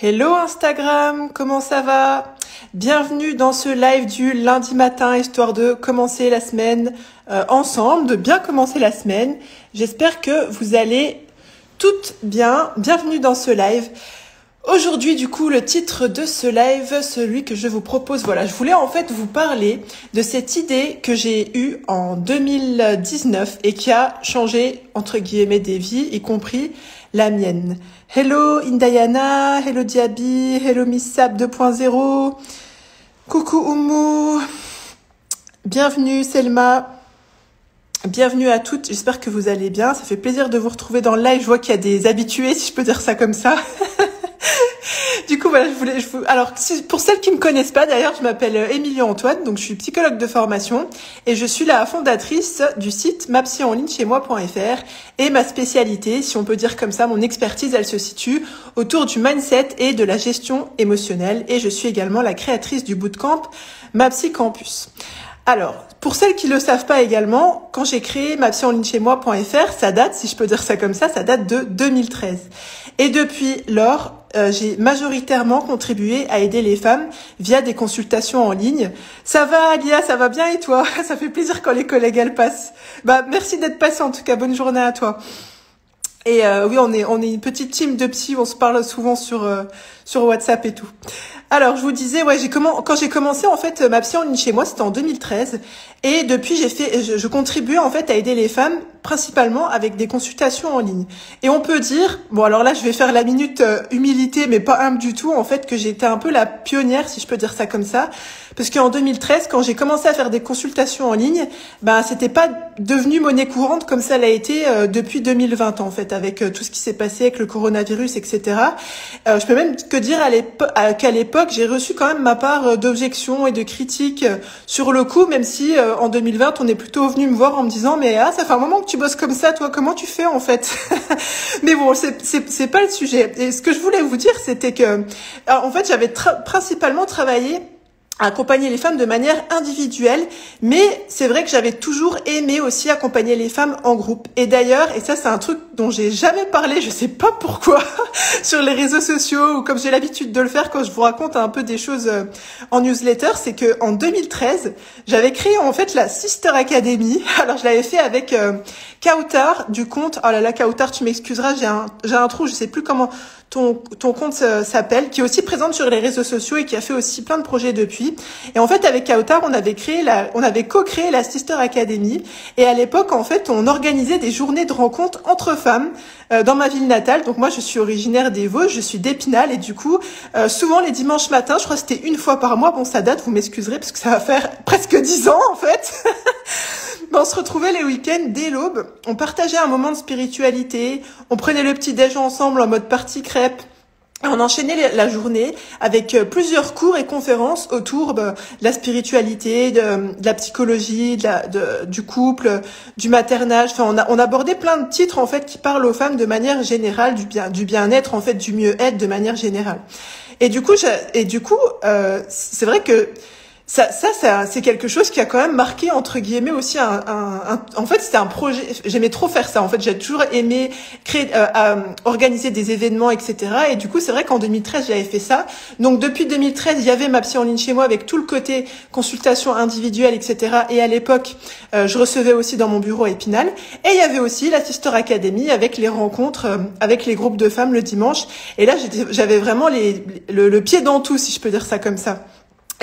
Hello Instagram, comment ça va? Bienvenue dans ce live du lundi matin, histoire de commencer la semaine ensemble, de bien commencer la semaine. J'espère que vous allez toutes bien. Bienvenue dans ce live. Aujourd'hui, du coup, le titre de ce live, celui que je vous propose, voilà, je voulais en fait vous parler de cette idée que j'ai eue en 2019 et qui a changé, entre guillemets, des vies, y compris la mienne. Hello Indayana, hello Diaby, hello Missab 2.0, coucou Oumou, bienvenue Selma, bienvenue à toutes, j'espère que vous allez bien, ça fait plaisir de vous retrouver dans le live, je vois qu'il y a des habitués, si je peux dire ça comme ça. Du coup, voilà, alors, pour celles qui me connaissent pas, d'ailleurs, je m'appelle Émilie Antoine, donc je suis psychologue de formation et je suis la fondatrice du site mapsyonlinechez-moi.fr et ma spécialité, si on peut dire comme ça, mon expertise, elle se situe autour du mindset et de la gestion émotionnelle et je suis également la créatrice du bootcamp Mapsy Campus. Alors, pour celles qui le savent pas également, quand j'ai créé mapsyonlinechez-moi.fr, ça date, si je peux dire ça comme ça date de 2013. Et depuis lors, j'ai majoritairement contribué à aider les femmes via des consultations en ligne. Ça va, Alia, ça va bien et toi? Ça fait plaisir quand les collègues elles passent. Bah, merci d'être passée en tout cas, bonne journée à toi. Et oui, on est une petite team de psy, on se parle souvent sur WhatsApp et tout. Alors, je vous disais, ouais, quand j'ai commencé en fait ma psy en ligne chez moi, c'était en 2013, et depuis je contribuais en fait à aider les femmes principalement avec des consultations en ligne. Et on peut dire, bon alors là, je vais faire la minute humilité, mais pas humble du tout, en fait, que j'étais un peu la pionnière, si je peux dire ça comme ça, parce qu'en 2013, quand j'ai commencé à faire des consultations en ligne, ben c'était pas devenu monnaie courante comme ça l'a été depuis 2020 en fait, avec tout ce qui s'est passé avec le coronavirus, etc. Je peux même que dire qu'à l'époque, j'ai reçu quand même ma part d'objections et de critiques sur le coup, même si en 2020, on est plutôt venu me voir en me disant mais ça fait un moment que tu bosses comme ça, toi, comment tu fais en fait? Mais bon, c'est pas le sujet. Et ce que je voulais vous dire, c'était que en fait, j'avais principalement travaillé à accompagner les femmes de manière individuelle, mais c'est vrai que j'avais toujours aimé aussi accompagner les femmes en groupe. Et d'ailleurs, et ça c'est un truc dont j'ai jamais parlé, je sais pas pourquoi, sur les réseaux sociaux ou comme j'ai l'habitude de le faire quand je vous raconte un peu des choses en newsletter, c'est que en 2013, j'avais créé en fait la Sister Academy. Alors je l'avais fait avec Kautar du compte. Oh là là, Kautar, tu m'excuseras, j'ai un trou, je sais plus comment ton compte s'appelle, qui est aussi présente sur les réseaux sociaux et qui a fait aussi plein de projets depuis. Et en fait, avec Kautar, on avait co-créé la Sister Academy. Et à l'époque, en fait, on organisait des journées de rencontres entre femmes dans ma ville natale. Donc moi, je suis originaire des Vosges, je suis d'Épinal. Et du coup, souvent les dimanches matins, je crois que c'était une fois par mois. Bon, ça date, vous m'excuserez, parce que ça va faire presque 10 ans, en fait. On se retrouvait les week-ends dès l'aube, on partageait un moment de spiritualité, on prenait le petit-déj ensemble en mode partie crêpe, et on enchaînait la journée avec plusieurs cours et conférences autour de la spiritualité, de la psychologie, du couple, du maternage. Enfin, on abordait plein de titres en fait qui parlent aux femmes de manière générale, du bien-être en fait, du mieux-être de manière générale. Et du coup, c'est vrai que c'est quelque chose qui a quand même marqué, entre guillemets, aussi en fait, c'était un projet, j'aimais trop faire ça. En fait, j'ai toujours aimé organiser des événements, etc. Et du coup, c'est vrai qu'en 2013, j'avais fait ça. Donc, depuis 2013, il y avait ma psy en ligne chez moi avec tout le côté consultation individuelle, etc. Et à l'époque, je recevais aussi dans mon bureau à Épinal. Et il y avait aussi la Sister Academy avec les rencontres, avec les groupes de femmes le dimanche. Et là, j'avais vraiment le pied dans tout, si je peux dire ça comme ça.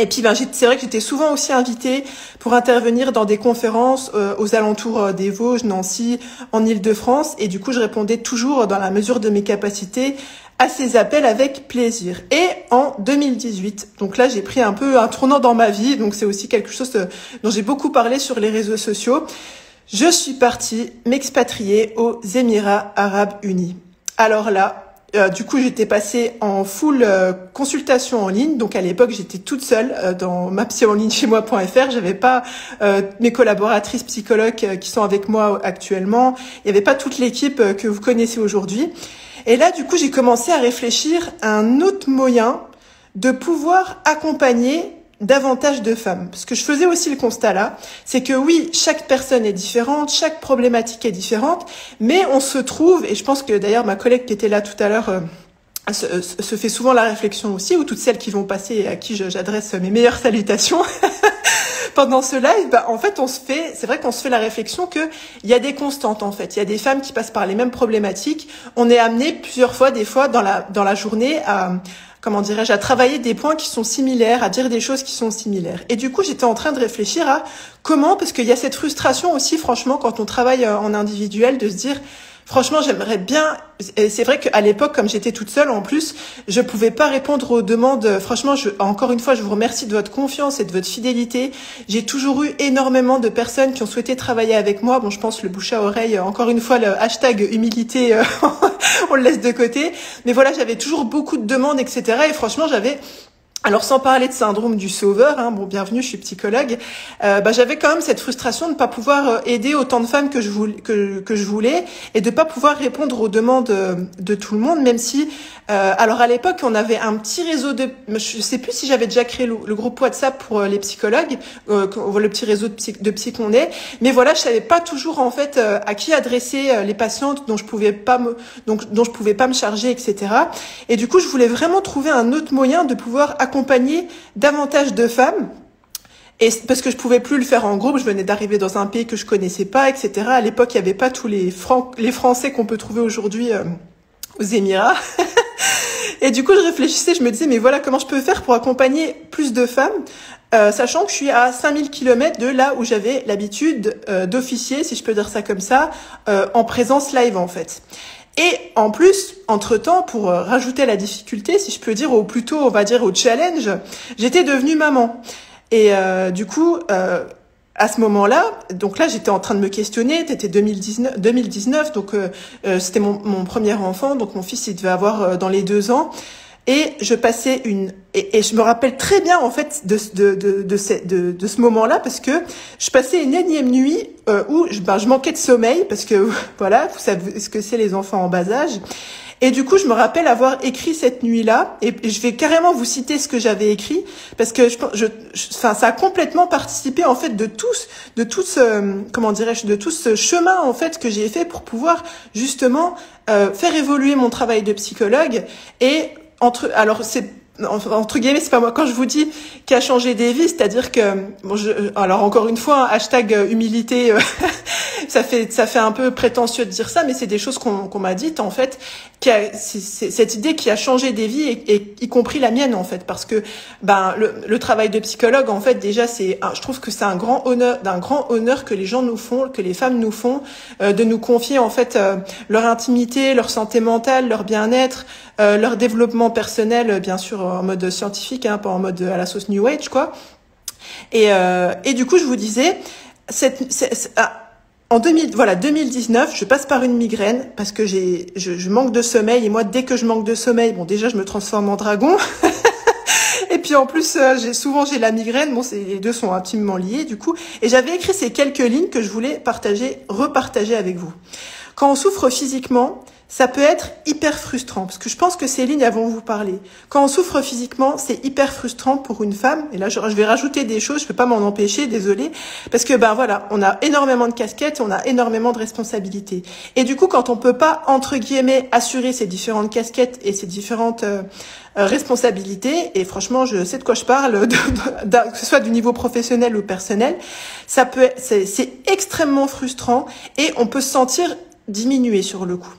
Et puis, c'est vrai que j'étais souvent aussi invitée pour intervenir dans des conférences aux alentours des Vosges, Nancy, en Île-de-France. Et du coup, je répondais toujours dans la mesure de mes capacités à ces appels avec plaisir. Et en 2018, donc là, j'ai pris un peu un tournant dans ma vie. Donc, c'est aussi quelque chose dont j'ai beaucoup parlé sur les réseaux sociaux. Je suis partie m'expatrier aux Émirats Arabes Unis. Alors là, du coup, j'étais passée en full consultation en ligne. Donc, à l'époque, j'étais toute seule dans mapsyonlinechez-moi.fr. J'avais pas mes collaboratrices psychologues qui sont avec moi actuellement. Il y avait pas toute l'équipe que vous connaissez aujourd'hui. Et là, du coup, j'ai commencé à réfléchir à un autre moyen de pouvoir accompagner davantage de femmes. Parce que je faisais aussi le constat là, c'est que oui, chaque personne est différente, chaque problématique est différente, mais on se trouve, et je pense que d'ailleurs ma collègue qui était là tout à l'heure se fait souvent la réflexion aussi, ou toutes celles qui vont passer et à qui j'adresse mes meilleures salutations pendant ce live, en fait, c'est vrai qu'on se fait la réflexion que il y a des constantes, en fait. Il y a des femmes qui passent par les mêmes problématiques. On est amené plusieurs fois, des fois, dans la journée comment dirais-je, à travailler des points qui sont similaires, à dire des choses qui sont similaires. Et du coup, j'étais en train de réfléchir à comment, parce qu'il y a cette frustration aussi, franchement, quand on travaille en individuel, de se dire, franchement, j'aimerais bien, et c'est vrai qu'à l'époque, comme j'étais toute seule, en plus, je pouvais pas répondre aux demandes. Franchement, encore une fois, je vous remercie de votre confiance et de votre fidélité. J'ai toujours eu énormément de personnes qui ont souhaité travailler avec moi. Bon, je pense le bouche à oreille, encore une fois, le hashtag humilité, on le laisse de côté. Mais voilà, j'avais toujours beaucoup de demandes, etc. Et franchement, alors sans parler de syndrome du sauveur, bon bienvenue, je suis psychologue, j'avais quand même cette frustration de ne pas pouvoir aider autant de femmes que je voulais et de pas pouvoir répondre aux demandes de tout le monde, même si alors à l'époque on avait un petit réseau je sais plus si j'avais déjà créé le groupe WhatsApp pour les psychologues, le petit réseau de psy qu'on est, mais voilà, je savais pas toujours en fait à qui adresser les patientes dont je pouvais pas me charger, etc. Et du coup je voulais vraiment trouver un autre moyen de pouvoir accompagner davantage de femmes. Et parce que je pouvais plus le faire en groupe, je venais d'arriver dans un pays que je connaissais pas, etc. À l'époque, il y avait pas tous les Français qu'on peut trouver aujourd'hui aux Émirats. Et du coup, je réfléchissais, je me disais, mais voilà, comment je peux faire pour accompagner plus de femmes, sachant que je suis à 5000 km de là où j'avais l'habitude d'officier, si je peux dire ça comme ça, en présence live en fait. Et en plus, entre-temps, pour rajouter la difficulté, si je peux dire, ou plutôt, on va dire, au challenge, j'étais devenue maman. Et du coup, à ce moment-là, donc là, j'étais en train de me questionner. C'était 2019, donc c'était mon premier enfant, donc mon fils, il devait avoir dans les 2 ans. Et je passais et je me rappelle très bien en fait de ce moment-là, parce que je passais une énième nuit où je manquais de sommeil, parce que voilà, vous savez ce que c'est les enfants en bas âge. Et du coup, je me rappelle avoir écrit cette nuit-là, et je vais carrément vous citer ce que j'avais écrit, parce que ça a complètement participé en fait de tout ce chemin en fait que j'ai fait pour pouvoir justement faire évoluer mon travail de psychologue. Et entre guillemets, c'est pas moi quand je vous dis qui a changé des vies, c'est-à-dire que alors encore une fois, hashtag humilité, ça fait un peu prétentieux de dire ça, mais c'est des choses qu'on m'a dites en fait, c'est cette idée qui a changé des vies, et y compris la mienne en fait, parce que le travail de psychologue en fait, déjà je trouve que c'est d'un grand honneur que les gens nous font, que les femmes nous font, de nous confier en fait leur intimité, leur santé mentale, leur bien-être, leur développement personnel, bien sûr en mode scientifique, pas en mode à la sauce New Age quoi. Et du coup je vous disais, en 2019, je passe par une migraine parce que je manque de sommeil, et moi dès que je manque de sommeil, bon déjà je me transforme en dragon. Et puis en plus, j'ai la migraine. Bon, les deux sont intimement liés du coup. Et j'avais écrit ces quelques lignes que je voulais repartager avec vous. Quand on souffre physiquement, ça peut être hyper frustrant, parce que je pense que ces lignes, elles vont vous parler. Quand on souffre physiquement, c'est hyper frustrant pour une femme. Et là, je vais rajouter des choses, je peux pas m'en empêcher, désolée. Parce que, voilà, on a énormément de casquettes, on a énormément de responsabilités. Et du coup, quand on peut pas, entre guillemets, assurer ces différentes casquettes et ces différentes responsabilités, et franchement, je sais de quoi je parle, que ce soit du niveau professionnel ou personnel, c'est extrêmement frustrant, et on peut se sentir diminué sur le coup.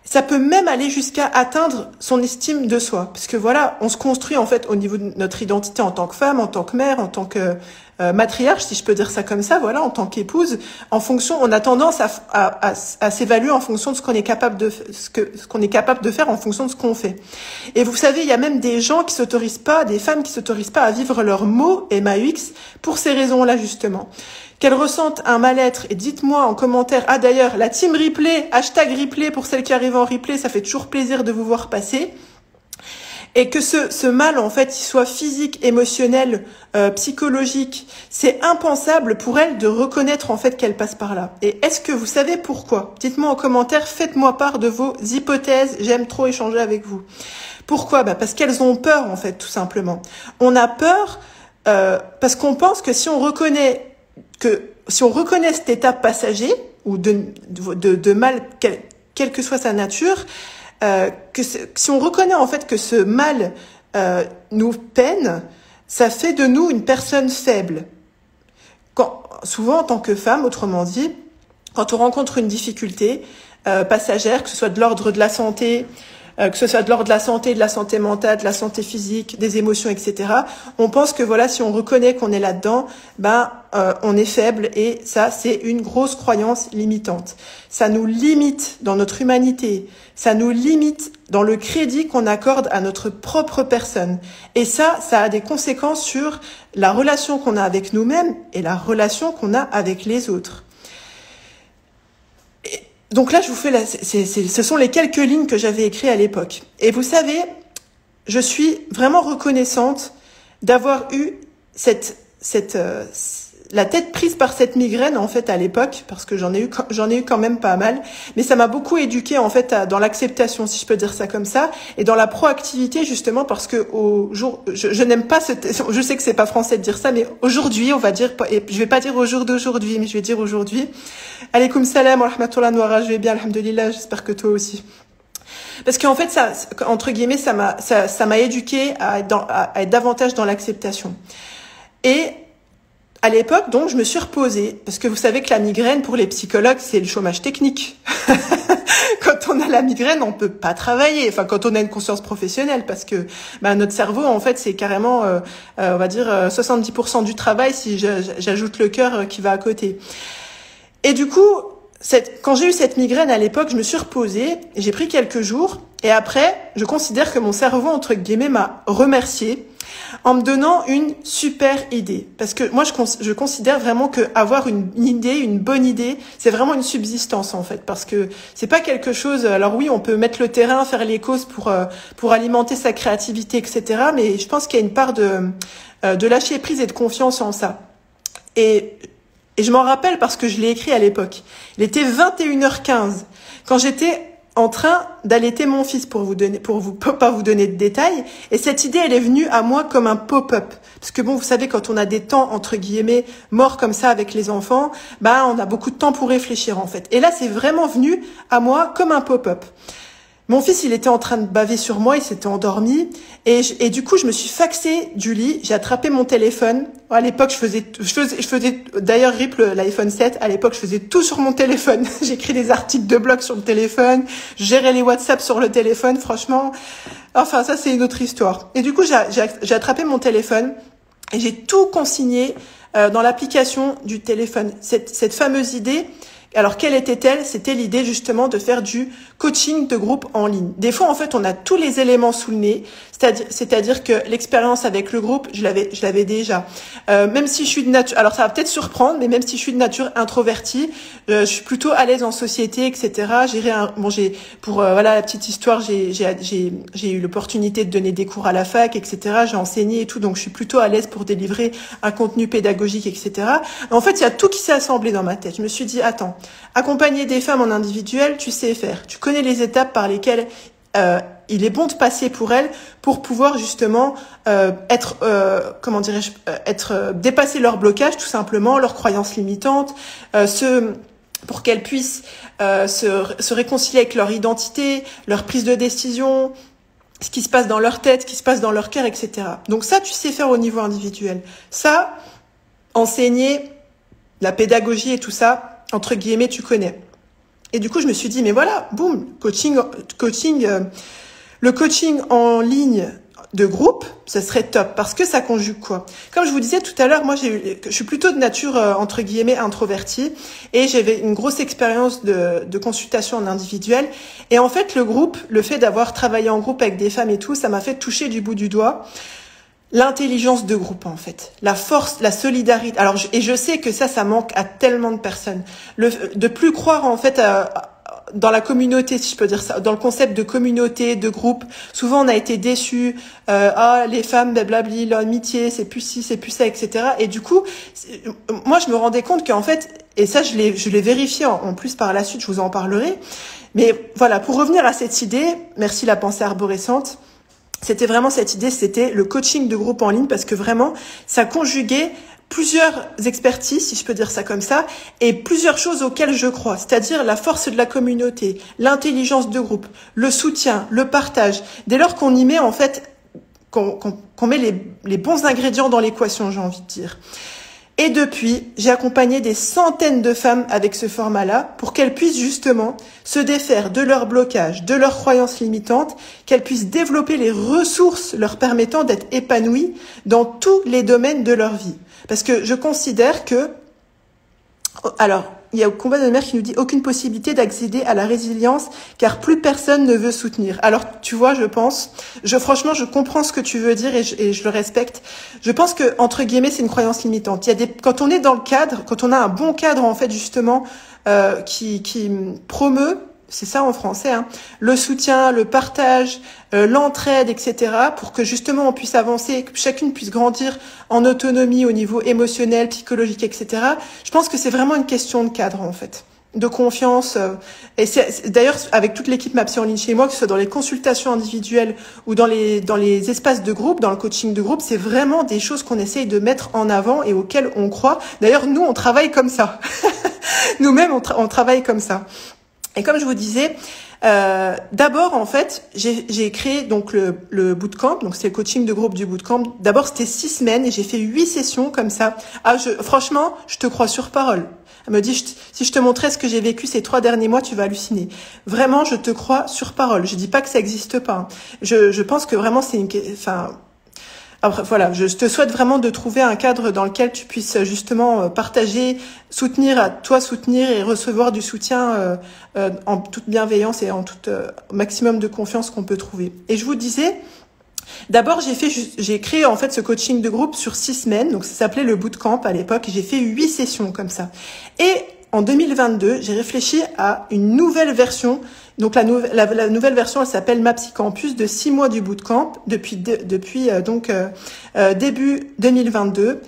Ça peut même aller jusqu'à atteindre son estime de soi, parce que voilà, on se construit en fait au niveau de notre identité en tant que femme, en tant que mère, en tant que matriarche, si je peux dire ça comme ça, voilà, en tant qu'épouse. On a tendance à s'évaluer en fonction de ce qu'on est capable de faire, en fonction de ce qu'on fait. Et vous savez, il y a même des femmes qui s'autorisent pas à vivre leurs mots MAUX pour ces raisons-là justement. Qu'elles ressentent un mal-être, et dites-moi en commentaire, d'ailleurs, la team replay, hashtag replay pour celles qui arrivent en replay, ça fait toujours plaisir de vous voir passer. Et que ce mal, en fait, il soit physique, émotionnel, psychologique, c'est impensable pour elles de reconnaître, en fait, qu'elles passent par là. Et est-ce que vous savez pourquoi? Dites-moi en commentaire, faites-moi part de vos hypothèses, j'aime trop échanger avec vous. Pourquoi? Parce qu'elles ont peur, en fait, tout simplement. On a peur parce qu'on pense que si on reconnaît cet état passager, ou de mal, quelle que soit sa nature, si on reconnaît en fait que ce mal nous peine, ça fait de nous une personne faible. Souvent en tant que femme, autrement dit, quand on rencontre une difficulté passagère, que ce soit de l'ordre de la santé, que ce soit de l'ordre de la santé mentale, de la santé physique, des émotions, etc. On pense que voilà, si on reconnaît qu'on est là-dedans, on est faible, et ça, c'est une grosse croyance limitante. Ça nous limite dans notre humanité, ça nous limite dans le crédit qu'on accorde à notre propre personne. Et ça a des conséquences sur la relation qu'on a avec nous-mêmes et la relation qu'on a avec les autres. Donc là, je vous fais ce sont les quelques lignes que j'avais écrites à l'époque. Et vous savez, je suis vraiment reconnaissante d'avoir eu la tête prise par cette migraine en fait à l'époque, parce que j'en ai eu quand même pas mal, mais ça m'a beaucoup éduquée en fait dans l'acceptation, si je peux dire ça comme ça, et dans la proactivité, justement, parce que je n'aime pas je sais que c'est pas français de dire ça, mais aujourd'hui, on va dire, et je vais pas dire au jour d'aujourd'hui, mais je vais dire aujourd'hui. Alaykoum salam wa rahmatullah Noura, je vais bien, alhamdoulilah, j'espère que toi aussi. Parce qu'en fait, ça, entre guillemets, ça m'a éduquée à être davantage dans l'acceptation. Et à l'époque, donc, je me suis reposée, parce que vous savez que la migraine, pour les psychologues, c'est le chômage technique. Quand on a la migraine, on peut pas travailler. Enfin, quand on a une conscience professionnelle, parce que notre cerveau, en fait, c'est carrément, on va dire, 70% du travail si j'ajoute le cœur qui va à côté. Et du coup, quand j'ai eu cette migraine à l'époque, je me suis reposée, j'ai pris quelques jours, et après, je considère que mon cerveau, entre guillemets, m'a remercié en me donnant une super idée. Parce que moi, je considère vraiment que avoir une idée, une bonne idée, c'est vraiment une subsistance, en fait. Parce que c'est pas quelque chose... Alors oui, on peut mettre le terrain, faire les causes pour alimenter sa créativité, etc. Mais je pense qu'il y a une part de lâcher prise et de confiance en ça. Et je m'en rappelle parce que je l'ai écrit à l'époque. Il était 21h15 quand j'étais en train d'allaiter mon fils, pour pas vous donner de détails. Et cette idée, elle est venue à moi comme un pop-up. Parce que bon, vous savez, quand on a des temps, entre guillemets, morts comme ça avec les enfants, on a beaucoup de temps pour réfléchir, en fait. Et là, c'est vraiment venu à moi comme un pop-up. Mon fils, il était en train de baver sur moi, il s'était endormi, et du coup, je me suis faxée du lit, j'ai attrapé mon téléphone. À l'époque, je faisais d'ailleurs RIP l'iPhone 7, à l'époque, je faisais tout sur mon téléphone. J'écris des articles de blog sur le téléphone, je gérais les WhatsApp sur le téléphone, franchement. Enfin, ça, c'est une autre histoire. Et du coup, j'ai attrapé mon téléphone, et j'ai tout consigné dans l'application du téléphone. Cette fameuse idée. Alors, quelle était-elle? C'était l'idée, justement, de faire du coaching de groupe en ligne. Des fois, en fait, on a tous les éléments sous le nez. C'est-à-dire que l'expérience avec le groupe, je l'avais déjà. Même si je suis de nature, alors ça va peut-être surprendre, mais même si je suis de nature introvertie, je suis plutôt à l'aise en société, etc. Voilà la petite histoire, j'ai eu l'opportunité de donner des cours à la fac, etc. J'ai enseigné et tout, donc je suis plutôt à l'aise pour délivrer un contenu pédagogique, etc. En fait, il y a tout qui s'est assemblé dans ma tête. Je me suis dit, attends, accompagner des femmes en individuel, tu sais faire. Tu connais les étapes par lesquelles il est bon de passer pour elles pour pouvoir justement dépasser leurs blocages, tout simplement, leurs croyances limitantes, pour qu'elles puissent se réconcilier avec leur identité, leur prise de décision, ce qui se passe dans leur tête, ce qui se passe dans leur cœur, etc. Donc ça, tu sais faire au niveau individuel. Ça, enseigner la pédagogie et tout ça, entre guillemets, tu connais. Et du coup, je me suis dit, mais voilà, boum, le coaching en ligne de groupe, ça serait top, parce que ça conjugue quoi? Comme je vous disais tout à l'heure, moi, je suis plutôt de nature, entre guillemets, introvertie, et j'avais une grosse expérience de consultation en individuel. Et en fait, le fait d'avoir travaillé en groupe avec des femmes et tout, ça m'a fait toucher du bout du doigt l'intelligence de groupe, en fait, la force, la solidarité. Alors, je sais que ça manque à tellement de personnes. De plus croire, en fait, dans la communauté, si je peux dire ça, dans le concept de communauté, de groupe. Souvent, on a été déçus. Les femmes, blablabli, l'amitié, c'est plus ci, c'est plus ça, etc. Et du coup, moi, je me rendais compte qu'en fait, et ça, je l'ai vérifié en plus par la suite, je vous en parlerai. Mais voilà, pour revenir à cette idée, merci la pensée arborescente. C'était vraiment cette idée, c'était le coaching de groupe en ligne, parce que vraiment, ça conjuguait plusieurs expertises, si je peux dire ça comme ça, et plusieurs choses auxquelles je crois, c'est-à-dire la force de la communauté, l'intelligence de groupe, le soutien, le partage. Dès lors qu'on y met en fait, qu'on met les bons ingrédients dans l'équation, j'ai envie de dire. Et depuis, j'ai accompagné des centaines de femmes avec ce format-là pour qu'elles puissent justement se défaire de leurs blocages, de leurs croyances limitantes, qu'elles puissent développer les ressources leur permettant d'être épanouies dans tous les domaines de leur vie. Parce que je considère que, alors, il y a au combat de mère qui nous dit aucune possibilité d'accéder à la résilience car plus personne ne veut soutenir. Alors, tu vois, franchement, je comprends ce que tu veux dire et je le respecte. Je pense que, entre guillemets, c'est une croyance limitante. Quand on est dans le cadre, quand on a un bon cadre, en fait, justement, qui promeut, c'est ça en français, hein, le soutien, le partage, l'entraide, etc., pour que justement on puisse avancer, que chacune puisse grandir en autonomie au niveau émotionnel, psychologique, etc. Je pense que c'est vraiment une question de cadre en fait, de confiance. Et c'est d'ailleurs avec toute l'équipe MAPSY en ligne chez moi, que ce soit dans les consultations individuelles ou dans les espaces de groupe, dans le coaching de groupe, c'est vraiment des choses qu'on essaye de mettre en avant et auxquelles on croit. D'ailleurs, nous, on travaille comme ça. Nous-mêmes, on travaille comme ça. Et comme je vous disais, d'abord en fait, j'ai créé donc le bootcamp, donc c'est le coaching de groupe du bootcamp. D'abord c'était 6 semaines et j'ai fait 8 sessions comme ça. Franchement, je te crois sur parole. Elle me dit si je te montrais ce que j'ai vécu ces 3 derniers mois, tu vas halluciner. Vraiment, je te crois sur parole. Je dis pas que ça existe pas. Hein. Je pense que vraiment c'est après, voilà, je te souhaite vraiment de trouver un cadre dans lequel tu puisses justement partager, soutenir et recevoir du soutien en toute bienveillance et en tout maximum de confiance qu'on peut trouver. Et je vous disais, d'abord j'ai créé en fait ce coaching de groupe sur 6 semaines, donc ça s'appelait le bootcamp à l'époque, et j'ai fait 8 sessions comme ça. Et en 2022, j'ai réfléchi à une nouvelle version. Donc la nouvelle version, elle s'appelle MAPSY Campus de 6 mois du bootcamp depuis début 2022.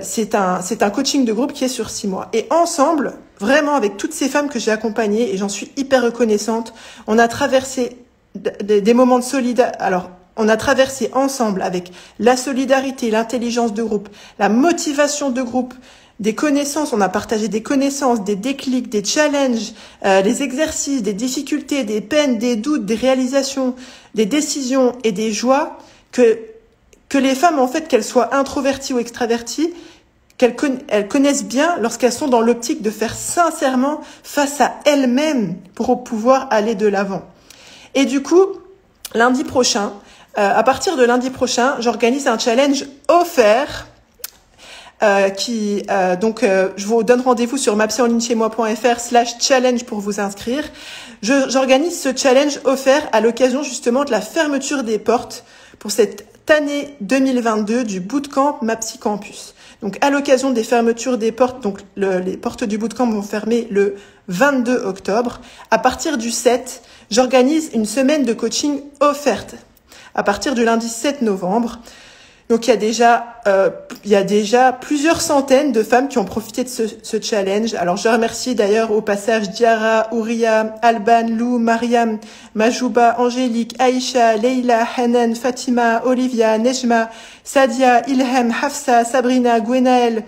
C'est un coaching de groupe qui est sur 6 mois. Et ensemble, vraiment avec toutes ces femmes que j'ai accompagnées, et j'en suis hyper reconnaissante, on a traversé des moments de solidarité. Alors, on a traversé ensemble avec la solidarité, l'intelligence de groupe, la motivation de groupe, des connaissances, on a partagé des connaissances, des déclics, des challenges, les exercices, des difficultés, des peines, des doutes, des réalisations, des décisions et des joies que les femmes, en fait, qu'elles soient introverties ou extraverties, elles connaissent bien lorsqu'elles sont dans l'optique de faire sincèrement face à elles-mêmes pour pouvoir aller de l'avant. Et du coup, lundi prochain, à partir de lundi prochain, j'organise un challenge offert je vous donne rendez-vous sur mapsyenlinechez-moi.fr/challenge pour vous inscrire. J'organise ce challenge offert à l'occasion justement de la fermeture des portes pour cette année 2022 du bootcamp MAPSY Campus. Donc à l'occasion des fermetures des portes, donc les portes du bootcamp vont fermer le 22 octobre. À partir du 7, j'organise une semaine de coaching offerte à partir du lundi 7 novembre. Donc il y a déjà plusieurs centaines de femmes qui ont profité de ce challenge. Alors je remercie d'ailleurs au passage Diara, Ouria, Alban, Lou, Mariam, Majouba, Angélique, Aïcha, Leila, Hanan, Fatima, Olivia, Nejma, Sadia, Ilham, Hafsa, Sabrina, Gwenaël,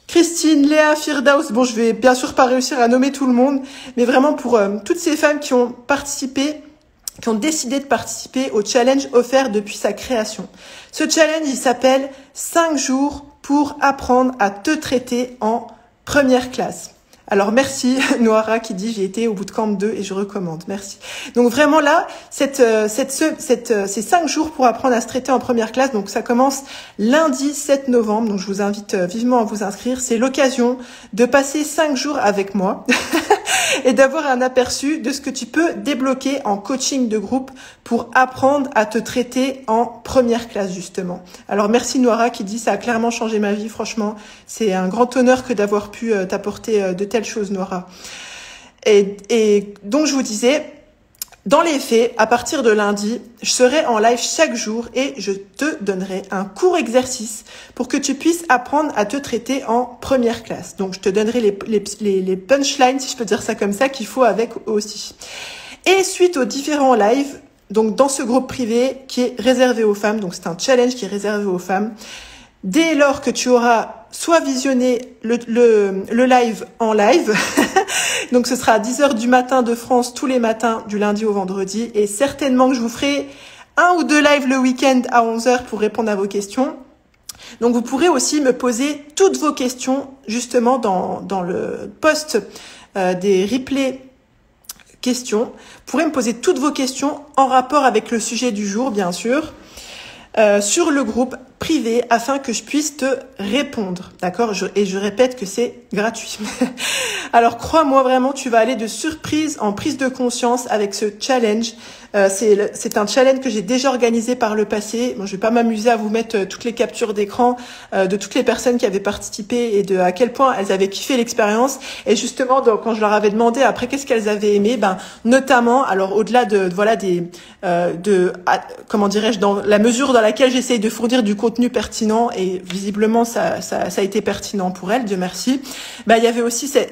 Christine, Léa, Firdaus. Bon, je vais bien sûr pas réussir à nommer tout le monde, mais vraiment pour toutes ces femmes qui ont participé, qui ont décidé de participer au challenge offert depuis sa création. Ce challenge, il s'appelle 5 jours pour apprendre à te traiter en première classe. Alors merci Noara qui dit j'ai été au bootcamp 2 et je recommande. Merci. Donc vraiment là, ces 5 jours pour apprendre à se traiter en première classe. Donc ça commence lundi 7 novembre. Donc je vous invite vivement à vous inscrire. C'est l'occasion de passer 5 jours avec moi et d'avoir un aperçu de ce que tu peux débloquer en coaching de groupe pour apprendre à te traiter en première classe justement. Alors merci Noara qui dit ça a clairement changé ma vie. Franchement, c'est un grand honneur que d'avoir pu t'apporter de telles choses, Noara. Et donc je vous disais, dans les faits, à partir de lundi, je serai en live chaque jour et je te donnerai un court exercice pour que tu puisses apprendre à te traiter en première classe. Donc, je te donnerai les punchlines, si je peux dire ça comme ça, qu'il faut avec aussi. Et suite aux différents lives, donc dans ce groupe privé qui est réservé aux femmes, donc c'est un challenge qui est réservé aux femmes, dès lors que tu auras soit visionner le live en live. Donc ce sera à 10h du matin de France tous les matins du lundi au vendredi. Et certainement que je vous ferai 1 ou 2 lives le week-end à 11h pour répondre à vos questions. Donc vous pourrez aussi me poser toutes vos questions justement dans le post des replays questions. Vous pourrez me poser toutes vos questions en rapport avec le sujet du jour, bien sûr, sur le groupe privé afin que je puisse te répondre, d'accord? Et je répète que c'est gratuit. Alors crois-moi vraiment, tu vas aller de surprise en prise de conscience avec ce challenge. C'est un challenge que j'ai déjà organisé par le passé. Bon, je vais pas m'amuser à vous mettre toutes les captures d'écran de toutes les personnes qui avaient participé et de à quel point elles avaient kiffé l'expérience. Et justement, quand je leur avais demandé après qu'est-ce qu'elles avaient aimé, notamment, alors au-delà comment dirais-je, dans la mesure dans laquelle j'essaye de fournir du contenu pertinent, et visiblement ça a été pertinent pour elles, Dieu merci. Il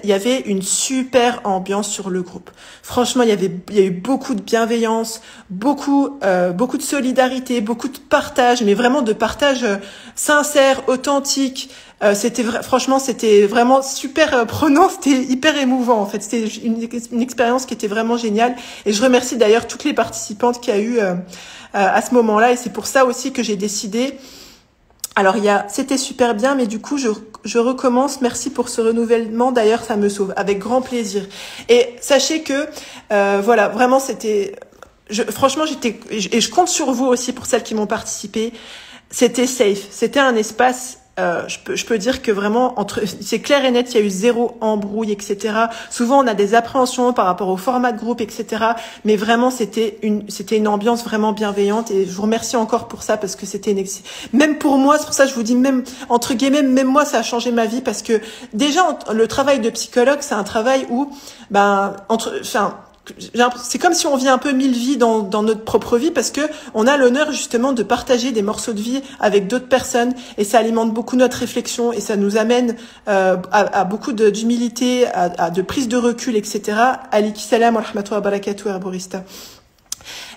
y avait une super ambiance sur le groupe. Franchement, il y a eu beaucoup de bienveillance, beaucoup de solidarité, beaucoup de partage, mais vraiment de partage sincère, authentique. Franchement, c'était vraiment super prenant, c'était hyper émouvant en fait. C'était une expérience qui était vraiment géniale. Et je remercie d'ailleurs toutes les participantes qu'il y a eu à ce moment-là. Et c'est pour ça aussi que j'ai décidé. Alors c'était super bien, mais du coup je recommence. Merci pour ce renouvellement. D'ailleurs, ça me sauve avec grand plaisir. Et sachez que voilà, vraiment franchement et je compte sur vous aussi pour celles qui m'ont participé. C'était safe, c'était un espace. Je peux dire que vraiment c'est clair et net, il y a eu zéro embrouille, etc. Souvent on a des appréhensions par rapport au format de groupe, etc. Mais vraiment c'était une ambiance vraiment bienveillante, et je vous remercie encore pour ça parce que même pour moi, c'est pour ça que je vous dis, même entre guillemets, même moi ça a changé ma vie, parce que déjà le travail de psychologue, c'est un travail où c'est comme si on vit un peu 1000 vies dans notre propre vie, parce que on a l'honneur justement de partager des morceaux de vie avec d'autres personnes, et ça alimente beaucoup notre réflexion, et ça nous amène à beaucoup d'humilité, de prise de recul, etc. Alayki salam wa rahmatullahi wa barakatuh, herborista.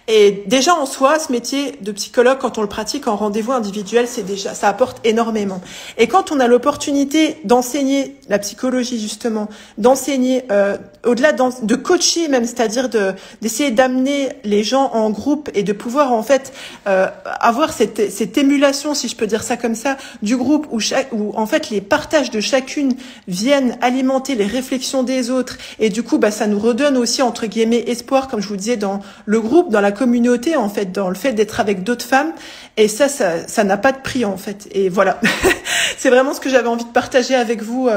Et déjà en soi, ce métier de psychologue, quand on le pratique en rendez-vous individuel, ça apporte énormément. Et quand on a l'opportunité d'enseigner la psychologie justement, d'enseigner au-delà de coacher même, c'est-à-dire d'essayer d'amener les gens en groupe et de pouvoir en fait avoir cette émulation, si je peux dire ça comme ça, du groupe où en fait les partages de chacune viennent alimenter les réflexions des autres, et du coup ça nous redonne aussi entre guillemets espoir, comme je vous disais, dans le groupe, dans la communauté en fait, dans le fait d'être avec d'autres femmes, et ça n'a pas de prix en fait. Et voilà, c'est vraiment ce que j'avais envie de partager avec vous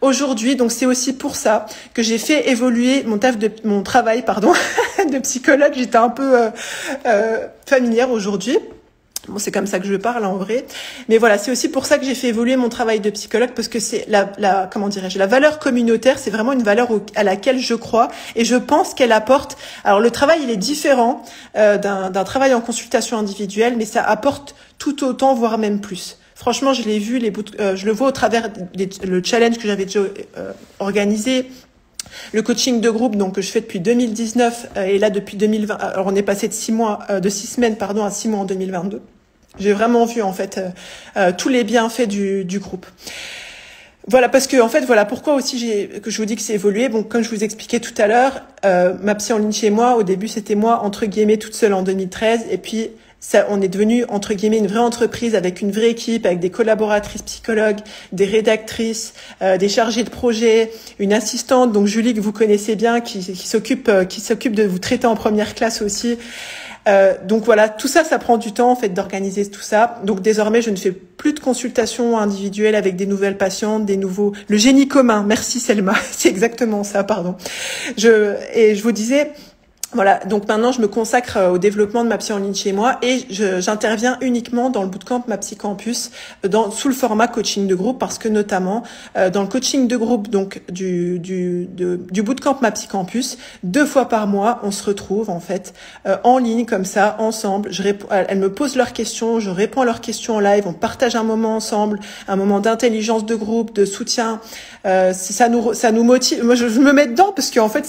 aujourd'hui. Donc c'est aussi pour ça que j'ai fait évoluer mon travail de psychologue. J'étais un peu familière aujourd'hui. Bon, c'est comme ça que je parle en vrai. Mais voilà, c'est aussi pour ça que j'ai fait évoluer mon travail de psychologue, parce que c'est comment dirais-je, la valeur communautaire, c'est vraiment une valeur à laquelle je crois, et je pense qu'elle apporte. Alors le travail, il est différent d'un travail en consultation individuelle, mais ça apporte tout autant, voire même plus. Franchement, je l'ai vu, je le vois au travers le challenge que j'avais déjà organisé. Le coaching de groupe, donc, que je fais depuis 2019, et là depuis 2020. Alors on est passé de 6 semaines à 6 mois en 2022. J'ai vraiment vu en fait tous les bienfaits du groupe. Voilà, parce que en fait, voilà pourquoi aussi que je vous dis que c'est évolué. Bon, comme je vous expliquais tout à l'heure, ma psy en ligne chez moi, au début c'était moi entre guillemets toute seule en 2013, et puis on est devenu entre guillemets une vraie entreprise avec une vraie équipe, avec des collaboratrices psychologues, des rédactrices, des chargés de projet, une assistante, donc Julie que vous connaissez bien, qui s'occupe de vous traiter en première classe aussi. Donc voilà, tout ça prend du temps en fait d'organiser tout ça. Donc désormais, je ne fais plus de consultations individuelles avec des nouvelles patientes, le génie commun. Merci Selma, c'est exactement ça, pardon. Je vous disais. Voilà, donc maintenant je me consacre au développement de ma psy en ligne chez moi, et j'interviens uniquement dans le bootcamp Ma Psy Campus sous le format coaching de groupe, parce que notamment dans le coaching de groupe donc du bootcamp Ma Psy Campus, 2 fois par mois, on se retrouve en fait en ligne comme ça, ensemble. Elles me posent leurs questions, je réponds à leurs questions en live, on partage un moment ensemble, un moment d'intelligence de groupe, de soutien. Ça nous motive. Moi je me mets dedans parce qu'en fait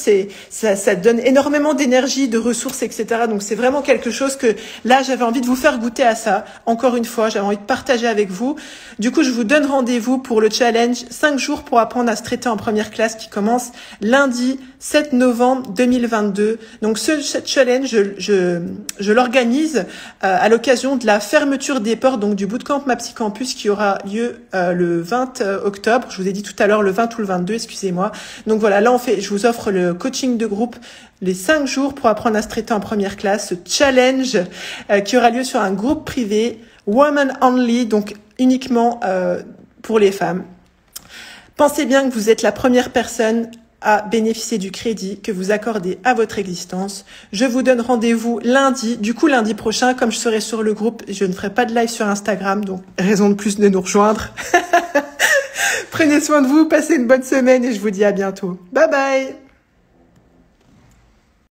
ça donne énormément d'énergie d'énergie, de ressources, etc. Donc c'est vraiment quelque chose que là j'avais envie de vous faire goûter à ça. Encore une fois, j'avais envie de partager avec vous. Du coup, je vous donne rendez-vous pour le challenge 5 jours pour apprendre à se traiter en première classe qui commence lundi 7 novembre 2022. Donc ce challenge, je l'organise à l'occasion de la fermeture des portes donc du bootcamp MAPSI Campus qui aura lieu le 20 octobre. Je vous ai dit tout à l'heure le 20 ou le 22, excusez-moi. Donc voilà, là je vous offre le coaching de groupe, les 5 jours pour apprendre à se traiter en première classe, ce challenge qui aura lieu sur un groupe privé, Women Only, donc uniquement pour les femmes. Pensez bien que vous êtes la première personne à bénéficier du crédit que vous accordez à votre existence. Je vous donne rendez-vous lundi. Du coup, lundi prochain, comme je serai sur le groupe, je ne ferai pas de live sur Instagram, donc raison de plus de nous rejoindre. Prenez soin de vous, passez une bonne semaine et je vous dis à bientôt. Bye bye!